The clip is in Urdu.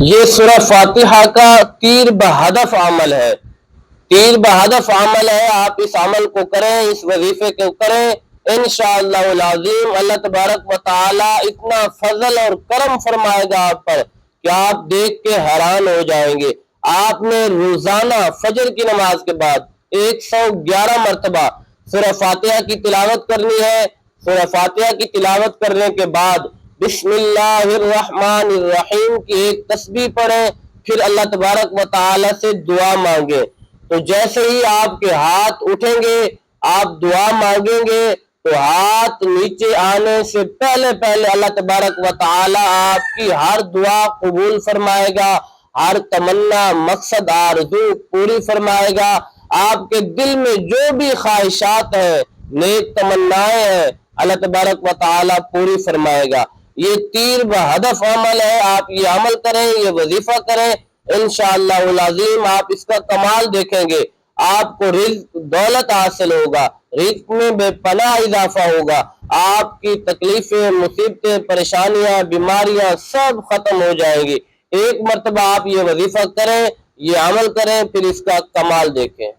یہ سورہ فاتحہ کا تیر بہدف عمل ہے، تیر بہدف عمل ہے۔ آپ اس عمل کو کریں، اس وظیفے کو کریں، انشاءاللہ العظیم اللہ تبارک و تعالی اتنا فضل اور کرم فرمائے گا آپ پر کہ آپ دیکھ کے حیران ہو جائیں گے۔ آپ نے روزانہ فجر کی نماز کے بعد 111 مرتبہ سورہ فاتحہ کی تلاوت کرنی ہے۔ سورہ فاتحہ کی تلاوت کرنے کے بعد بسم اللہ الرحمن الرحیم کی ایک تسبیح پڑھیں، پھر اللہ تبارک و تعالی سے دعا مانگیں۔ تو جیسے ہی آپ کے ہاتھ اٹھیں گے، آپ دعا مانگیں گے، تو ہاتھ نیچے آنے سے پہلے اللہ تبارک و تعالی آپ کی ہر دعا قبول فرمائے گا، ہر تمنا مقصد آرزو پوری فرمائے گا۔ آپ کے دل میں جو بھی خواہشات ہیں، نیک تمنائیں ہیں، اللہ تبارک و تعالی پوری فرمائے گا۔ یہ تیر بہدف عمل ہے، آپ یہ عمل کریں، یہ وظیفہ کریں، انشاءاللہ العظیم آپ اس کا کمال دیکھیں گے۔ آپ کو رزق دولت حاصل ہوگا، رزق میں بے پناہ اضافہ ہوگا، آپ کی تکلیفیں، مصیبتیں، پریشانیاں، بیماریاں سب ختم ہو جائیں گی۔ ایک مرتبہ آپ یہ وظیفہ کریں، یہ عمل کریں، پھر اس کا کمال دیکھیں۔